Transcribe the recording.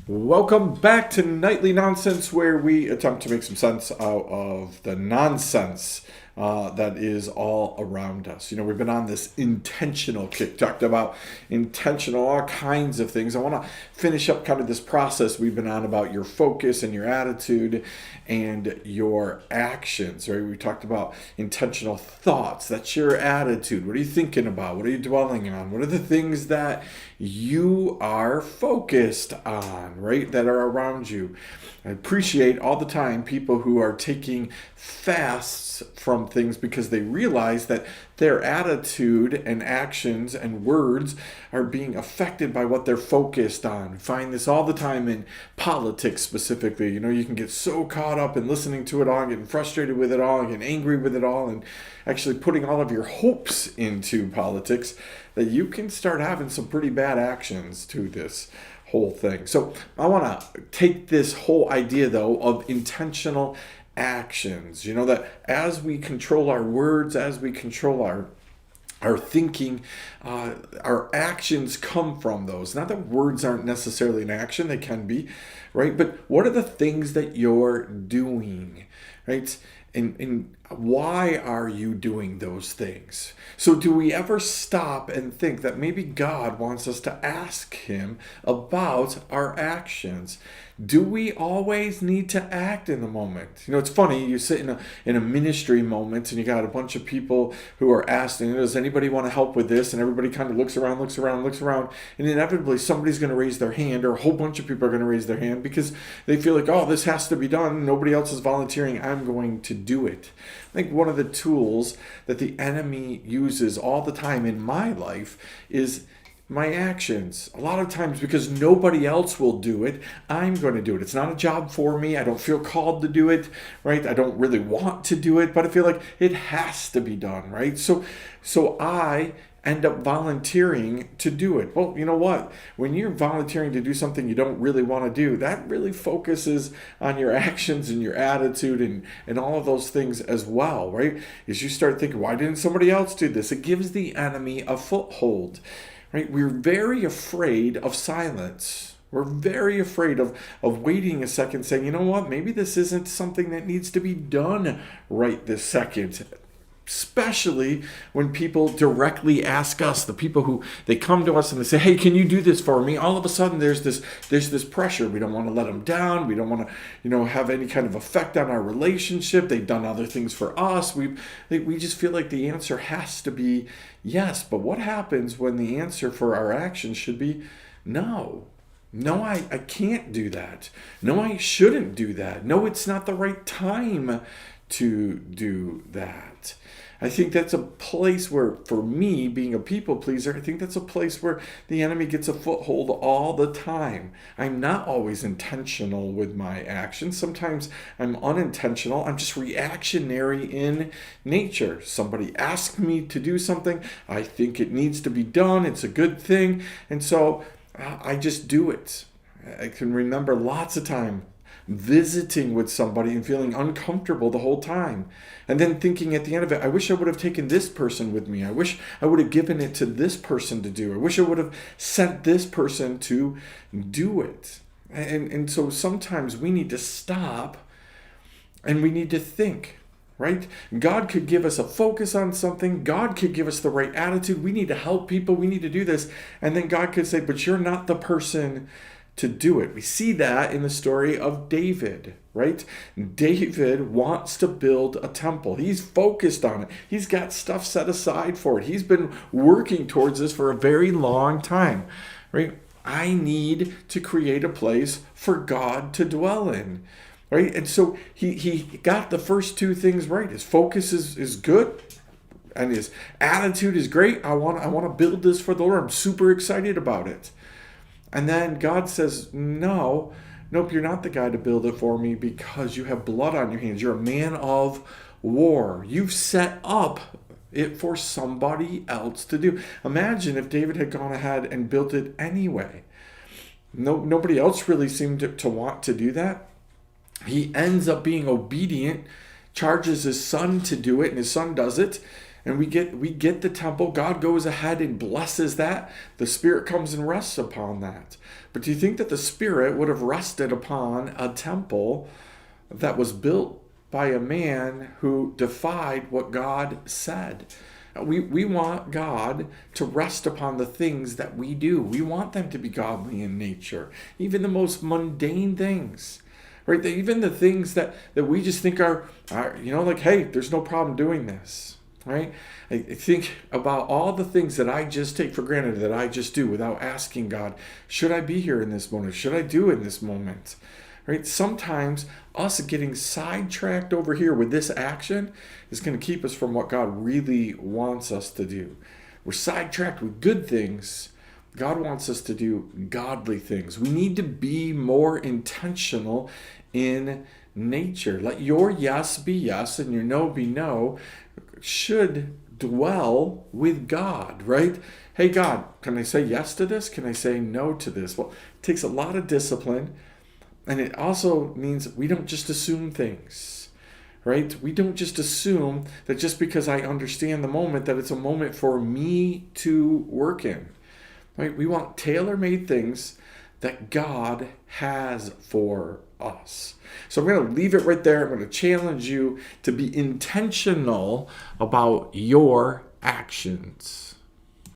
Welcome back to Nightly Nonsense, where we attempt to make some sense out of the nonsense that is all around us. We've been on this intentional kick, talked about intentional, all kinds of things. I want to finish up kind of this process we've been on about your focus and your attitude and your actions, right? We talked about intentional thoughts. That's your attitude. What are you thinking about? What are you dwelling on? What are the things that you are focused on, right? That are around you. I appreciate all the time people who are taking fasts from things because they realize that their attitude and actions and words are being affected by what they're focused on. Find this all the time in politics specifically. You can get so caught up in listening to it all, getting frustrated with it all, getting angry with it all, and actually putting all of your hopes into politics that you can start having some pretty bad actions to this whole thing. So I want to take this whole idea, though, of intentional actions. That as we control our words, as we control our thinking, our actions come from those. Not that words aren't necessarily an action, they can be, right? But what are the things that you're doing, right? And why are you doing those things? So do we ever stop and think that maybe God wants us to ask him about our actions? Do we always need to act in the moment? It's funny, you sit in a ministry moment and you got a bunch of people who are asking, does anybody want to help with this? And everybody kind of looks around, and inevitably somebody's going to raise their hand, or a whole bunch of people are going to raise their hand because they feel like, oh, this has to be done. Nobody else is volunteering. I'm going to do it. I think one of the tools that the enemy uses all the time in my life is my actions. A lot of times, because nobody else will do it, I'm going to do it. It's not a job for me. I don't feel called to do it, right? I don't really want to do it, but I feel like it has to be done, right? So I end up volunteering to do it. Well, you know what? When you're volunteering to do something you don't really want to do, that really focuses on your actions and your attitude and all of those things as well, right? As you start thinking, why didn't somebody else do this? It gives the enemy a foothold, right? We're very afraid of silence. We're very afraid of waiting a second, saying, you know what? Maybe this isn't something that needs to be done right this second. Especially when people directly ask us, the people who they come to us and they say, hey, can you do this for me? All of a sudden there's this pressure. We don't want to let them down. We don't want to have any kind of effect on our relationship. They've done other things for us. We just feel like the answer has to be yes. But what happens when the answer for our actions should be no? No, I can't do that. No, I shouldn't do that. No, it's not the right time to do that. I think that's a place where, for me, being a people pleaser, I think that's a place where the enemy gets a foothold all the time. I'm not always intentional with my actions. Sometimes I'm unintentional. I'm just reactionary in nature. Somebody asks me to do something. I think it needs to be done. It's a good thing. And so I just do it. I can remember lots of time visiting with somebody and feeling uncomfortable the whole time. And then thinking at the end of it, I wish I would have taken this person with me. I wish I would have given it to this person to do. I wish I would have sent this person to do it. And so sometimes we need to stop and we need to think, right? God could give us a focus on something. God could give us the right attitude. We need to help people. We need to do this. And then God could say, but you're not the person to do it. We see that in the story of David, right? David wants to build a temple. He's focused on it. He's got stuff set aside for it. He's been working towards this for a very long time, right? I need to create a place for God to dwell in, right? And so he got the first two things right. His focus is good, and his attitude is great. I want to build this for the Lord. I'm super excited about it. And then God says, nope, you're not the guy to build it for me because you have blood on your hands. You're a man of war. You've set up it for somebody else to do. Imagine if David had gone ahead and built it anyway. Nobody else really seemed to want to do that. He ends up being obedient, charges his son to do it, and his son does it. And we get the temple. God goes ahead and blesses that. The Spirit comes and rests upon that. But do you think that the Spirit would have rested upon a temple that was built by a man who defied what God said? We want God to rest upon the things that we do. We want them to be godly in nature, even the most mundane things, right? Even the things that we just think are like, hey, there's no problem doing this, right? I think about all the things that I just take for granted, that I just do without asking God, should I be here in this moment? Should I do in this moment? Right? Sometimes us getting sidetracked over here with this action is going to keep us from what God really wants us to do. We're sidetracked with good things. God wants us to do godly things. We need to be more intentional in nature. Let your yes be yes and your no be no should dwell with God, right? Hey, God, can I say yes to this? Can I say no to this? Well, it takes a lot of discipline. And it also means we don't just assume things, right? We don't just assume that just because I understand the moment that it's a moment for me to work in, right? We want tailor-made things that God has for us. So I'm going to leave it right there. I'm going to challenge you to be intentional about your actions.